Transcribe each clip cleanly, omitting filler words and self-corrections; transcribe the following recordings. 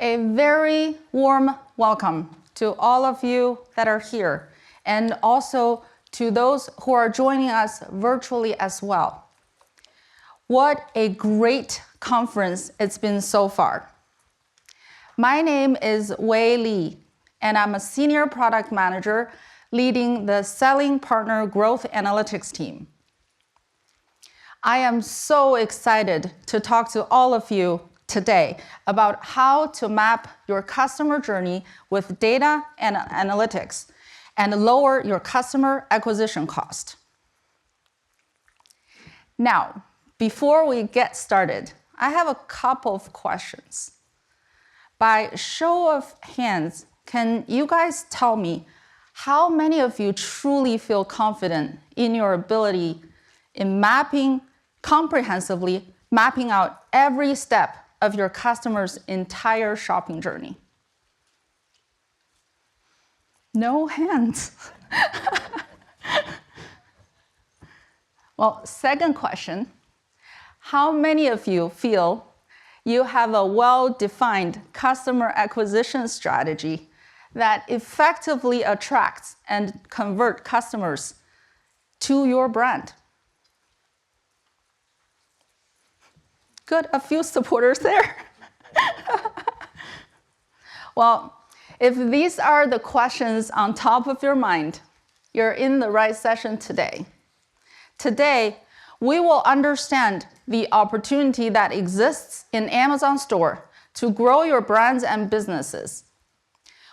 A very warm welcome to all of you that are here, and also to those who are joining us virtually as well. What a great conference it's been so far. My name is Wei Li, and I'm a senior product manager leading the Selling Partner Growth Analytics team. I am so excited to talk to all of you today about how to map your customer journey with data and analytics and lower your customer acquisition cost. Now, before we get started, I have a couple of questions. By show of hands, can you guys tell me how many of you truly feel confident in your ability in comprehensively mapping out every step of your customer's entire shopping journey? No hands. Well, second question, how many of you feel you have a well-defined customer acquisition strategy that effectively attracts and converts customers to your brand? Good, a few supporters there. Well, if these are the questions on top of your mind, you're in the right session today. Today, we will understand the opportunity that exists in Amazon Store to grow your brands and businesses.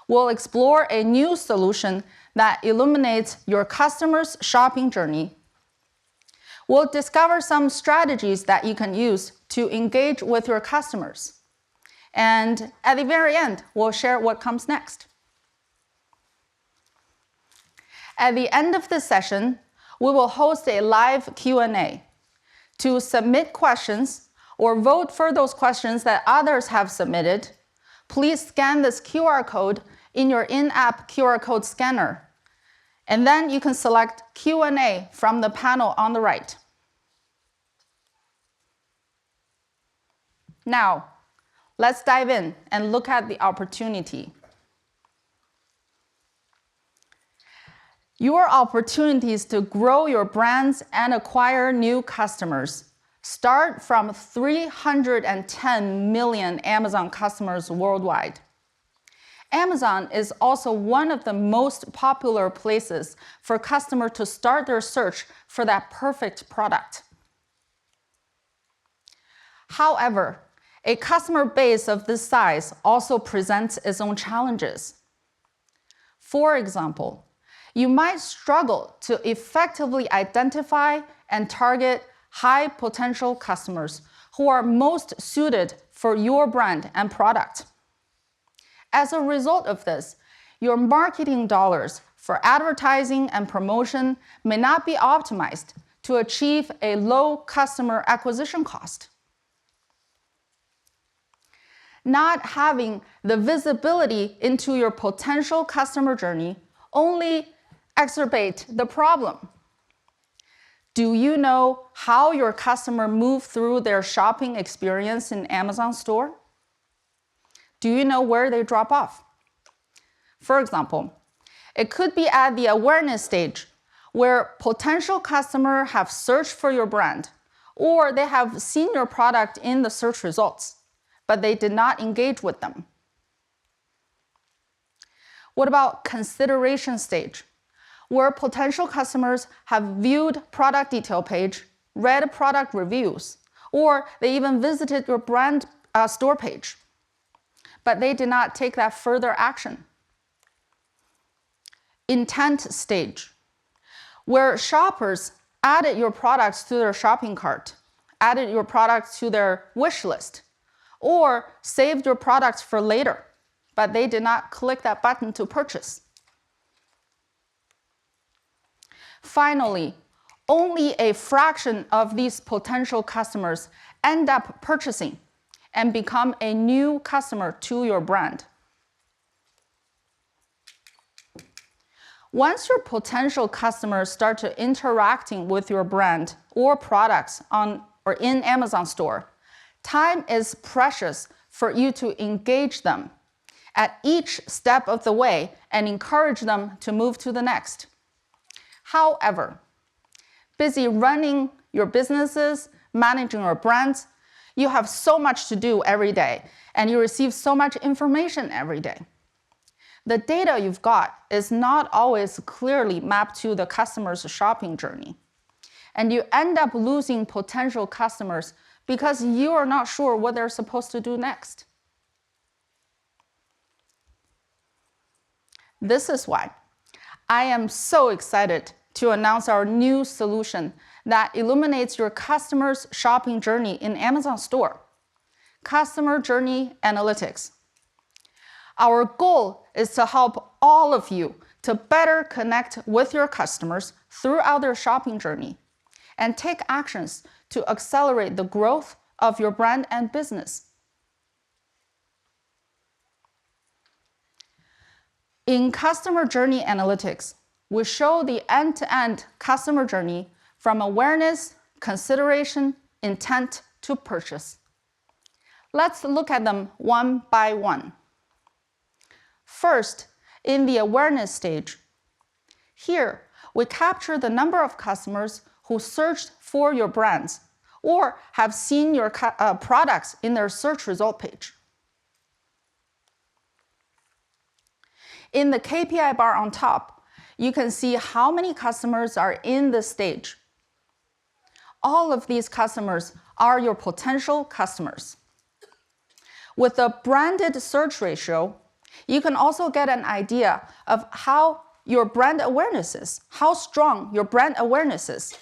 We'll explore a new solution that illuminates your customer's shopping journey. We'll discover some strategies that you can use to engage with your customers. And at the very end, we'll share what comes next. At the end of this session, we will host a live Q&A. To submit questions or vote for those questions that others have submitted, please scan this QR code in your in-app QR code scanner. And then you can select Q&A from the panel on the right. Now, let's dive in and look at the opportunity. Your opportunities to grow your brands and acquire new customers start from 310 million Amazon customers worldwide. Amazon is also one of the most popular places for customers to start their search for that perfect product. However, a customer base of this size also presents its own challenges. For example, you might struggle to effectively identify and target high potential customers who are most suited for your brand and product. As a result of this, your marketing dollars for advertising and promotion may not be optimized to achieve a low customer acquisition cost. Not having the visibility into your potential customer journey only exacerbates the problem. Do you know how your customer moves through their shopping experience in Amazon Store? Do you know where they drop off? For example, it could be at the awareness stage where potential customers have searched for your brand, or they have seen your product in the search results, but they did not engage with them. What about consideration stage, where potential customers have viewed product detail page, read product reviews, or they even visited your brand store page, but they did not take that further action. Intent stage, where shoppers added your products to their shopping cart, added your products to their wish list, or saved your products for later, but they did not click that button to purchase. Finally, only a fraction of these potential customers end up purchasing and become a new customer to your brand. Once your potential customers start to interacting with your brand or products on or in Amazon Store, time is precious for you to engage them at each step of the way and encourage them to move to the next. However, busy running your businesses, managing your brands, you have so much to do every day, and you receive so much information every day. The data you've got is not always clearly mapped to the customer's shopping journey. And you end up losing potential customers because you are not sure what they're supposed to do next. This is why I am so excited to announce our new solution that illuminates your customer's shopping journey in Amazon Store, Customer Journey Analytics. Our goal is to help all of you to better connect with your customers throughout their shopping journey and take actions to accelerate the growth of your brand and business. In Customer Journey Analytics, we show the end-to-end customer journey from awareness, consideration, intent to purchase. Let's look at them one by one. First, in the awareness stage, here we capture the number of customers who searched for your brands or have seen your products in their search result page. In the KPI bar on top, you can see how many customers are in this stage. All of these customers are your potential customers. With the branded search ratio, you can also get an idea of how your brand awareness is, how strong your brand awareness is.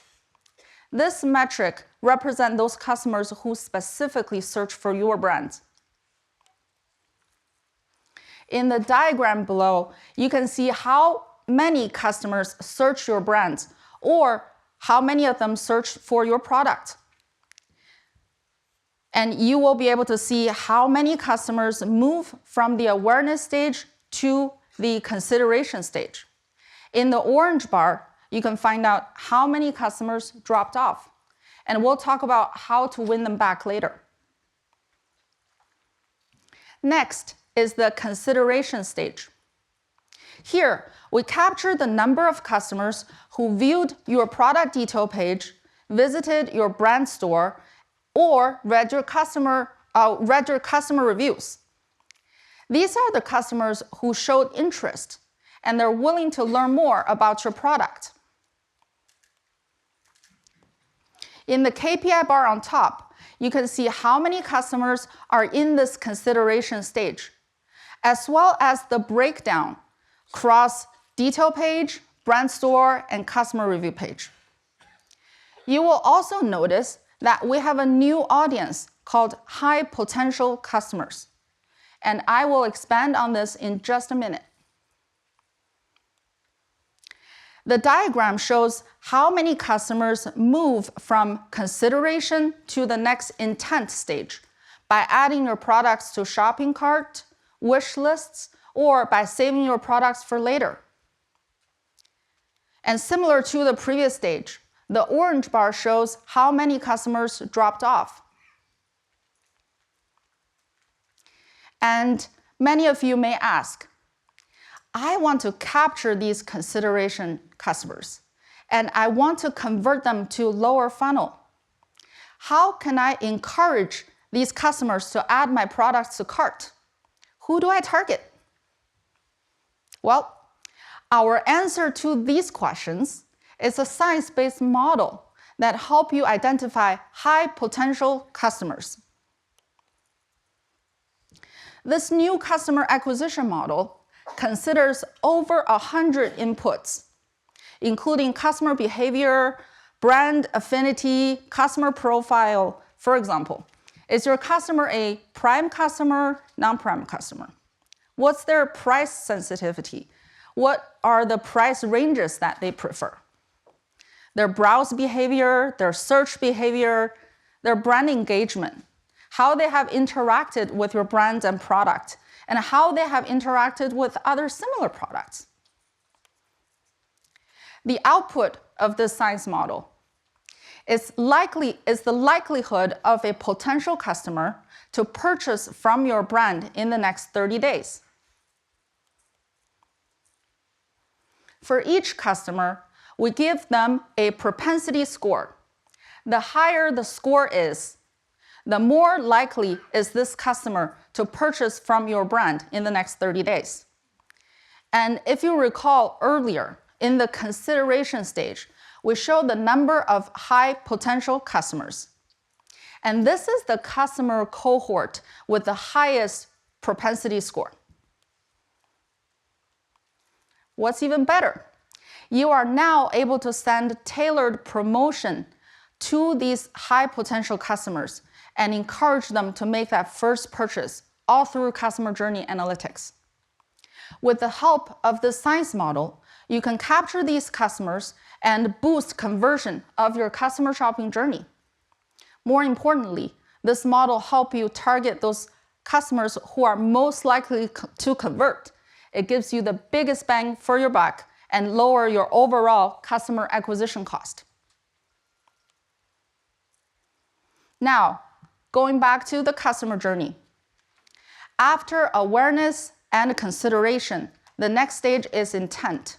This metric represents those customers who specifically search for your brand. In the diagram below, you can see how many customers search your brand or how many of them search for your product. And you will be able to see how many customers move from the awareness stage to the consideration stage. In the orange bar, you can find out how many customers dropped off. And we'll talk about how to win them back later. Next is the consideration stage. Here, we capture the number of customers who viewed your product detail page, visited your brand store, or read your customer reviews. These are the customers who showed interest, and they're willing to learn more about your product. In the KPI bar on top, you can see how many customers are in this consideration stage, as well as the breakdown across detail page, brand store, and customer review page. You will also notice that we have a new audience called high potential customers, and I will expand on this in just a minute. The diagram shows how many customers move from consideration to the next intent stage by adding your products to shopping cart, wish lists, or by saving your products for later. And similar to the previous stage, the orange bar shows how many customers dropped off. And many of you may ask, I want to capture these consideration customers, and I want to convert them to lower funnel. How can I encourage these customers to add my products to cart? Who do I target? Well, our answer to these questions is a science-based model that helps you identify high potential customers. This new customer acquisition model considers over 100 inputs, including customer behavior, brand affinity, customer profile. For example, is your customer a prime customer, non-prime customer? What's their price sensitivity? What are the price ranges that they prefer? Their browse behavior, their search behavior, their brand engagement, how they have interacted with your brand and product, and how they have interacted with other similar products. The output of this science model is the likelihood of a potential customer to purchase from your brand in the next 30 days. For each customer, we give them a propensity score. The higher the score is, the more likely is this customer to purchase from your brand in the next 30 days. And if you recall earlier, in the consideration stage, we showed the number of high potential customers. And this is the customer cohort with the highest propensity score. What's even better? You are now able to send tailored promotion to these high potential customers and encourage them to make that first purchase all through customer journey analytics. With the help of the science model, you can capture these customers and boost conversion of your customer shopping journey. More importantly, this model helps you target those customers who are most likely to convert. It gives you the biggest bang for your buck and lower your overall customer acquisition cost. Now, going back to the customer journey. After awareness and consideration, the next stage is intent.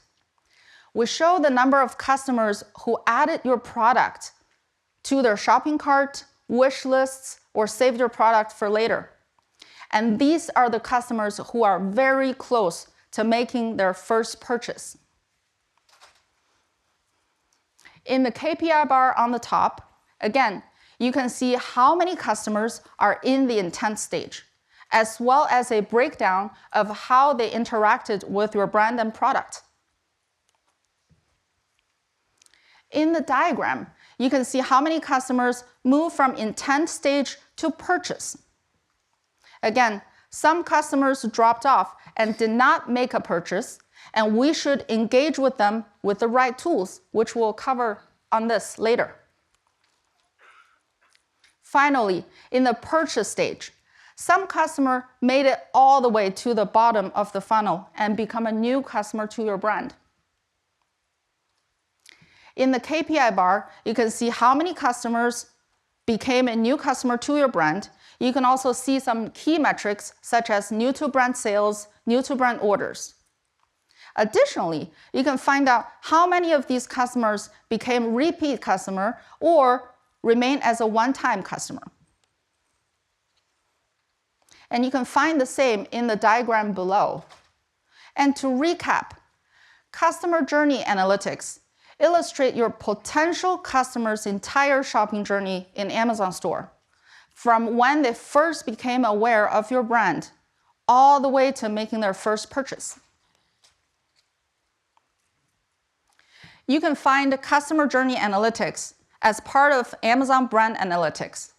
We show the number of customers who added your product to their shopping cart, wish lists, or saved your product for later. And these are the customers who are very close to making their first purchase. In the KPI bar on the top, again, you can see how many customers are in the intent stage, as well as a breakdown of how they interacted with your brand and product. In the diagram, you can see how many customers move from intent stage to purchase. Again, some customers dropped off and did not make a purchase, and we should engage with them with the right tools, which we'll cover on this later. Finally, in the purchase stage, some customer made it all the way to the bottom of the funnel and become a new customer to your brand. In the KPI bar, you can see how many customers became a new customer to your brand. You can also see some key metrics such as new to brand sales, new to brand orders. Additionally, you can find out how many of these customers became repeat customer or remain as a one-time customer. And you can find the same in the diagram below. And to recap, customer journey analytics illustrate your potential customer's entire shopping journey in Amazon store, from when they first became aware of your brand, all the way to making their first purchase. You can find customer journey analytics as part of Amazon Brand Analytics.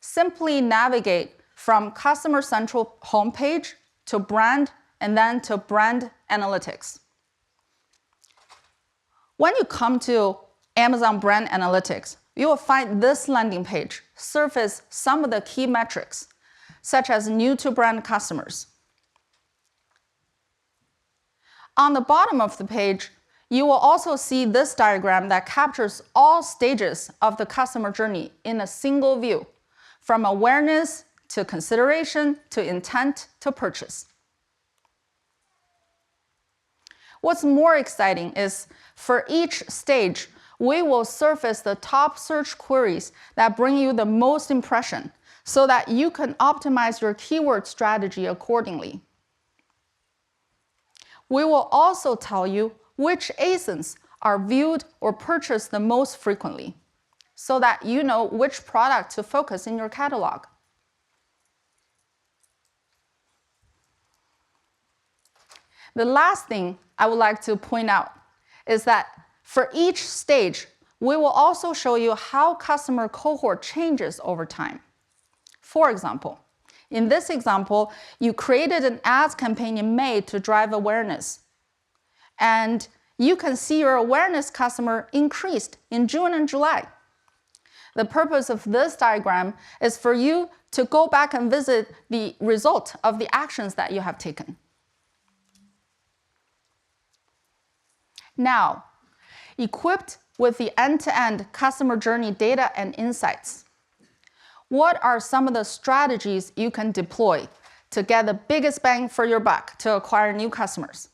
Simply navigate from Customer Central homepage to Brand and then to Brand Analytics. When you come to Amazon Brand Analytics, you will find this landing page surface some of the key metrics, such as new to brand customers. On the bottom of the page, you will also see this diagram that captures all stages of the customer journey in a single view, from awareness to consideration to intent to purchase. What's more exciting is for each stage, we will surface the top search queries that bring you the most impression so that you can optimize your keyword strategy accordingly. We will also tell you which ASINs are viewed or purchased the most frequently, so that you know which product to focus in your catalog. The last thing I would like to point out is that for each stage, we will also show you how customer cohort changes over time. For example, in this example, you created an ads campaign in May to drive awareness. And you can see your awareness customer increased in June and July. The purpose of this diagram is for you to go back and visit the result of the actions that you have taken. Now, equipped with the end-to-end customer journey data and insights. What are some of the strategies you can deploy to get the biggest bang for your buck to acquire new customers?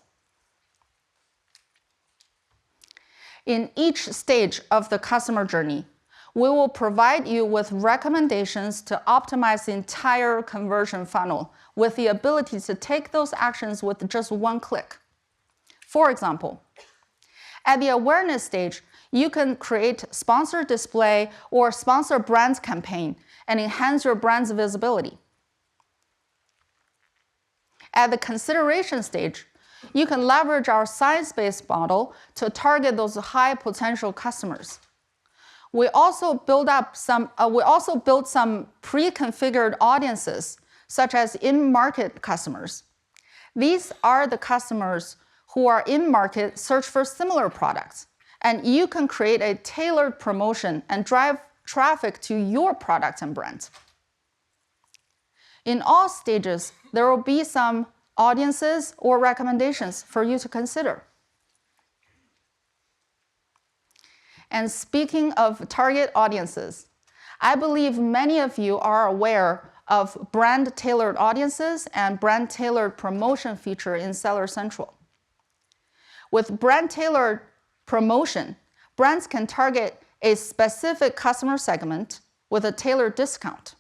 In each stage of the customer journey, we will provide you with recommendations to optimize the entire conversion funnel with the ability to take those actions with just one click. For example, at the awareness stage, you can create sponsored display or sponsor brands campaign and enhance your brand's visibility. At the consideration stage, you can leverage our science-based model to target those high potential customers. We also built some pre-configured audiences, such as in-market customers. These are the customers who are in-market search for similar products, and you can create a tailored promotion and drive traffic to your product and brand. In all stages, there will be some audiences or recommendations for you to consider. And speaking of target audiences, I believe many of you are aware of brand-tailored audiences and brand-tailored promotion feature in Seller Central. With brand-tailored promotion, brands can target a specific customer segment with a tailored discount.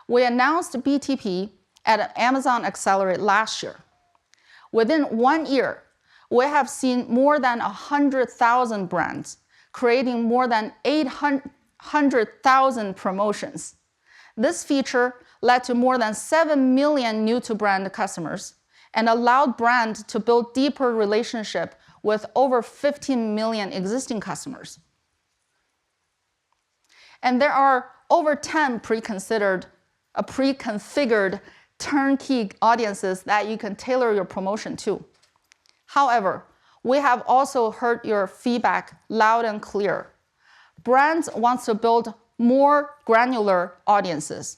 We announced BTP at Amazon Accelerate last year. Within 1 year, we have seen more than 100,000 brands creating more than 800,000 promotions. This feature led to more than 7 million new-to-brand customers and allowed brands to build deeper relationship with over 15 million existing customers. And there are over 10 pre-configured turnkey audiences that you can tailor your promotion to. However, we have also heard your feedback loud and clear. Brands want to build more granular audiences.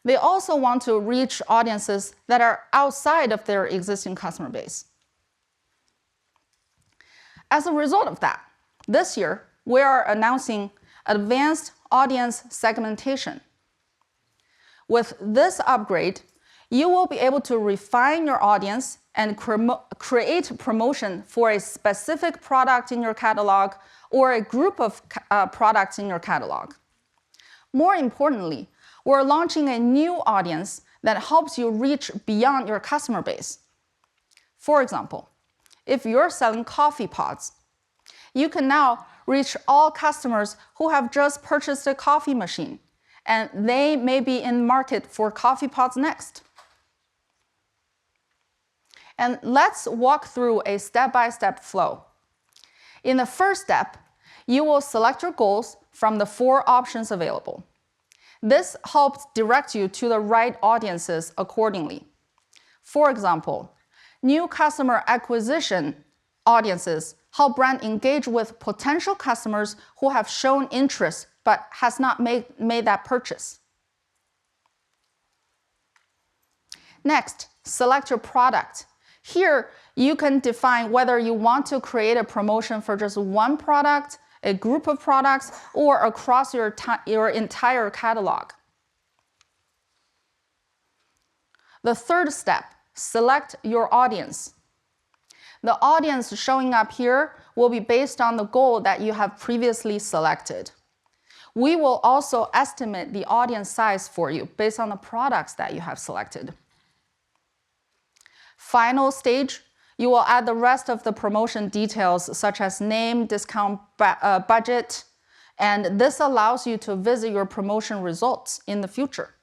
They also want to reach audiences that are outside of their existing customer base. As a result of that, this year, we are announcing advanced audience segmentation. With this upgrade, you will be able to refine your audience and create promotion for a specific product in your catalog or a group of products in your catalog. More importantly, we're launching a new audience that helps you reach beyond your customer base. For example, if you're selling coffee pods, you can now reach all customers who have just purchased a coffee machine, and they may be in market for coffee pods next. And let's walk through a step-by-step flow. In the first step, you will select your goals from the 4 options available. This helps direct you to the right audiences accordingly. For example, new customer acquisition audiences help brand engage with potential customers who have shown interest but has not made that purchase. Next, select your product. Here, you can define whether you want to create a promotion for just one product, a group of products, or across your entire catalog. The third step, select your audience. The audience showing up here will be based on the goal that you have previously selected. We will also estimate the audience size for you based on the products that you have selected. Final stage, you will add the rest of the promotion details such as name, discount budget, and this allows you to visit your promotion results in the future.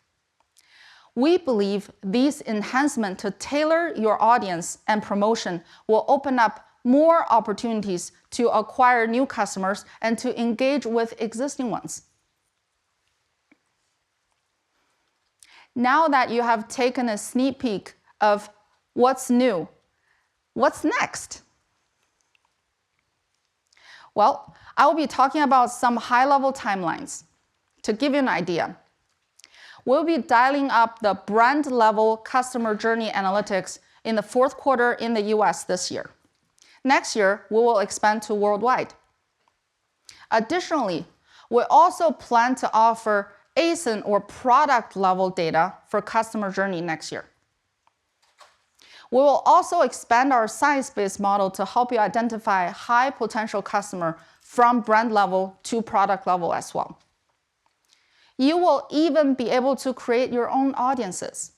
We believe these enhancements to tailor your audience and promotion will open up more opportunities to acquire new customers and to engage with existing ones. Now that you have taken a sneak peek of what's new, what's next? Well, I will be talking about some high-level timelines. To give you an idea, we'll be dialing up the brand-level customer journey analytics in the 4th quarter in the US this year. Next year, we will expand to worldwide. Additionally, we also plan to offer ASIN or product level data for customer journey next year. We will also expand our science-based model to help you identify high potential customer from brand level to product level as well. You will even be able to create your own audiences.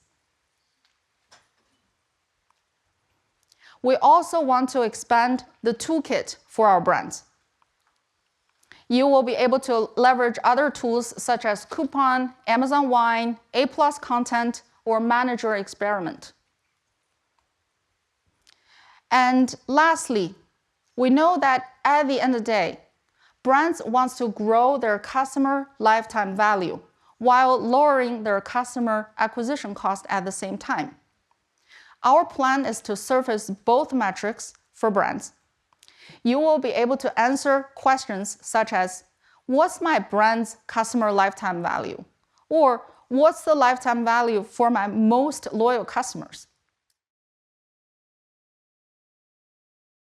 We also want to expand the toolkit for our brands. You will be able to leverage other tools such as Coupon, Amazon Wine, A+ content, or Manager Experiment. And lastly, we know that at the end of the day, brands want to grow their customer lifetime value while lowering their customer acquisition cost at the same time. Our plan is to surface both metrics for brands. You will be able to answer questions such as, what's my brand's customer lifetime value? Or what's the lifetime value for my most loyal customers?